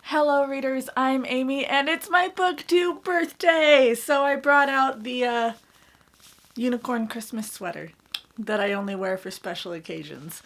Hello readers, I'm Amy and it's my BookTube birthday! So I brought out the unicorn Christmas sweater that I only wear for special occasions.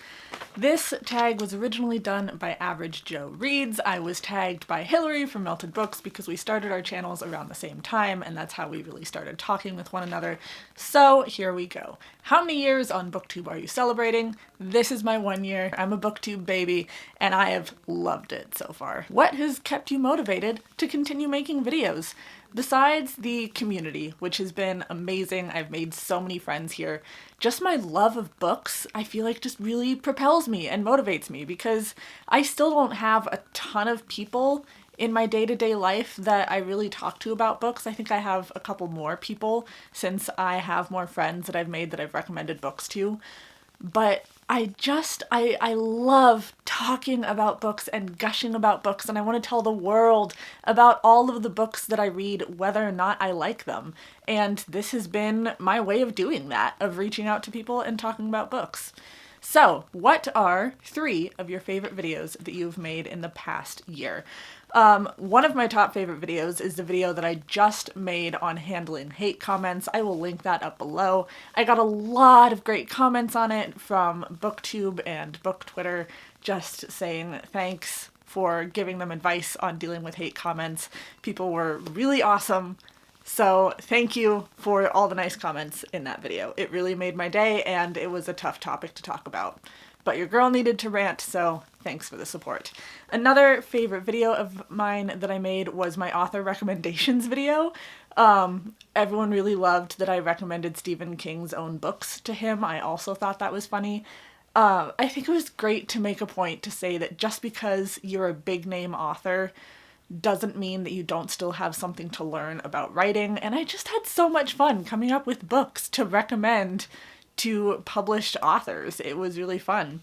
This tag was originally done by Average Joe Reads. I was tagged by Hillary from Melted Books because we started our channels around the same time and that's how we really started talking with one another. So here we go. How many years on BookTube are you celebrating? This is my 1 year. I'm a BookTube baby and I have loved it so far. What has kept you motivated to continue making videos? Besides the community, which has been amazing, I've made so many friends here, just my love of books, I feel like just really propels me and motivates me because I still don't have a ton of people in my day-to-day life that I really talk to about books. I think I have a couple more people since I have more friends that I've made that I've recommended books to. But I love talking about books and gushing about books, and I want to tell the world about all of the books that I read, whether or not I like them. And this has been my way of doing that, of reaching out to people and talking about books. So, what are 3 of your favorite videos that you've made in the past year? One of my top favorite videos is the video that I just made on handling hate comments. I will link that up below. I got a lot of great comments on it from BookTube and BookTwitter just saying thanks for giving them advice on dealing with hate comments. People were really awesome. So thank you for all the nice comments in that video. It really made my day and it was a tough topic to talk about. But your girl needed to rant, so thanks for the support. Another favorite video of mine that I made was my author recommendations video. Everyone really loved that I recommended Stephen King's own books to him. I also thought that was funny. I think it was great to make a point to say that just because you're a big name author doesn't mean that you don't still have something to learn about writing, and I just had so much fun coming up with books to recommend to published authors. It was really fun.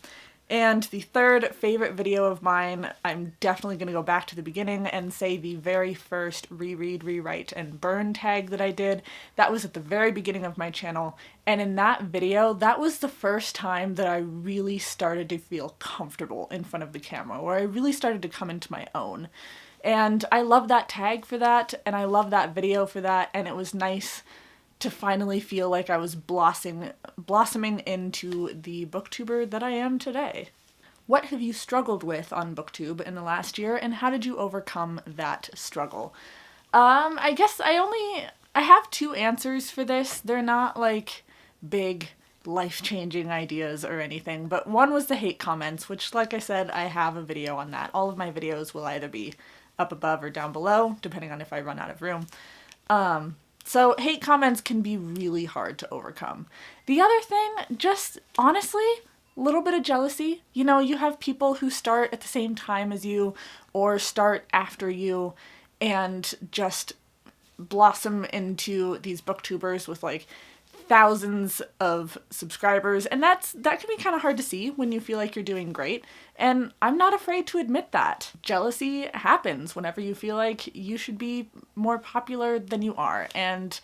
And the third favorite video of mine, I'm definitely going to go back to the beginning and say the very first reread, rewrite, and burn tag that I did. That was at the very beginning of my channel, and in that video, that was the first time that I really started to feel comfortable in front of the camera, where I really started to come into my own. And I love that tag for that, and I love that video for that, and it was nice to finally feel like I was blossoming into the booktuber that I am today. What have you struggled with on BookTube in the last year, and how did you overcome that struggle? I guess I have 2 answers for this. They're not like big life-changing ideas or anything, but one was the hate comments, which, like I said, I have a video on that. All of my videos will either be up above or down below, depending on if I run out of room. So hate comments can be really hard to overcome. The other thing, just honestly, a little bit of jealousy. You know, you have people who start at the same time as you or start after you and just blossom into these booktubers with like thousands of subscribers, and that can be kind of hard to see when you feel like you're doing great, and I'm not afraid to admit that. Jealousy happens whenever you feel like you should be more popular than you are, and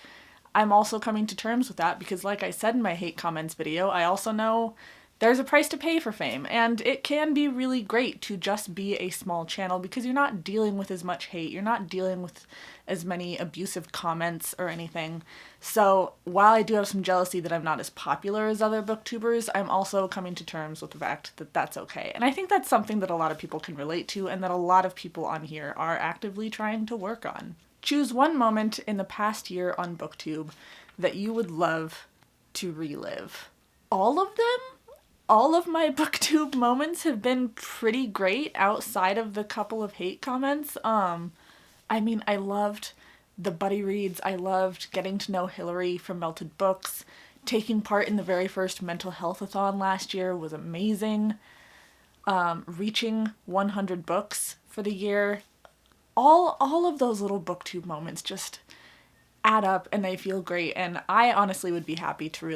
I'm also coming to terms with that because, like I said in my hate comments video, I also know there's a price to pay for fame, and it can be really great to just be a small channel because you're not dealing with as much hate, you're not dealing with as many abusive comments or anything. So while I do have some jealousy that I'm not as popular as other booktubers, I'm also coming to terms with the fact that that's okay. And I think that's something that a lot of people can relate to and that a lot of people on here are actively trying to work on. Choose one moment in the past year on BookTube that you would love to relive. All of them? All of my BookTube moments have been pretty great outside of the couple of hate comments. I mean, I loved the buddy reads. I loved getting to know Hillary from Melted Books. Taking part in the very first mental health-a-thon last year was amazing. Reaching 100 books for the year. All of those little BookTube moments just add up and they feel great, and I honestly would be happy to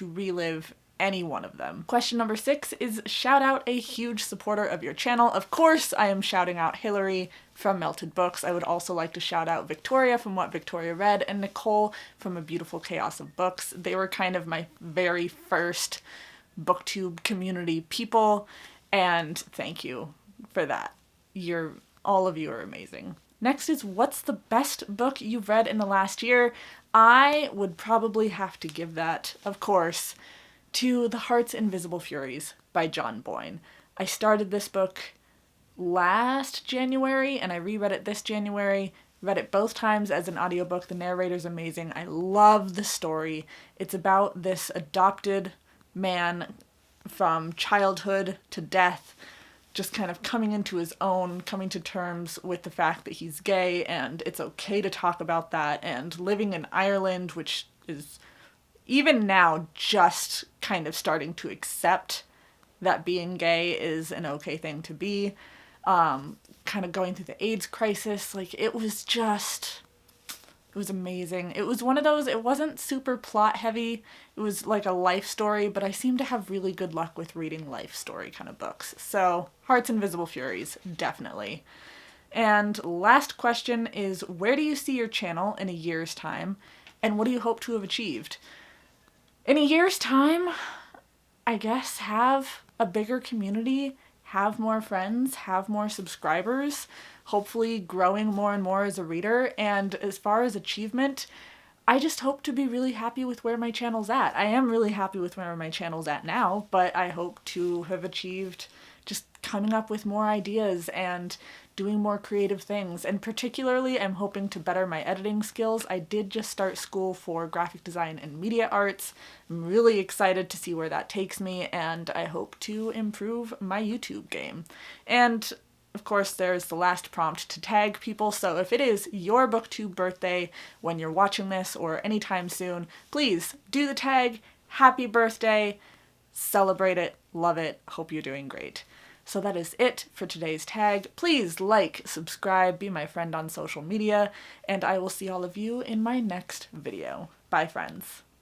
relive any one of them. Question number 6 is shout out a huge supporter of your channel. Of course, I am shouting out Hillary from Melted Books. I would also like to shout out Victoria from What Victoria Read and Nicole from A Beautiful Chaos of Books. They were kind of my very first BookTube community people, and thank you for that. You're All of you are amazing. Next is, what's the best book you've read in the last year? I would probably have to give that, of course, to The Heart's Invisible Furies by John Boyne. I started this book last January and I reread it this January. Read it both times as an audiobook. The narrator's amazing. I love the story. It's about this adopted man from childhood to death, just kind of coming into his own, coming to terms with the fact that he's gay and it's okay to talk about that, and living in Ireland, which is even now just kind of starting to accept that being gay is an okay thing to be. Kind of going through the AIDS crisis. Like, it was amazing. It was one of those, it wasn't super plot heavy. It was like a life story, but I seem to have really good luck with reading life story kind of books. So, Heart's Invisible Furies, definitely. And last question is, where do you see your channel in a year's time? And what do you hope to have achieved? In a year's time, I guess have a bigger community, have more friends, have more subscribers, hopefully growing more and more as a reader. And as far as achievement, I just hope to be really happy with where my channel's at. I am really happy with where my channel's at now, but I hope to have achieved just coming up with more ideas and doing more creative things. And particularly, I'm hoping to better my editing skills. I did just start school for graphic design and media arts. I'm really excited to see where that takes me, and I hope to improve my YouTube game. And of course, there's the last prompt to tag people, so if it is your BookTube birthday when you're watching this or anytime soon, please do the tag, happy birthday, celebrate it, love it, hope you're doing great. So that is it for today's tag. Please like, subscribe, be my friend on social media, and I will see all of you in my next video. Bye, friends.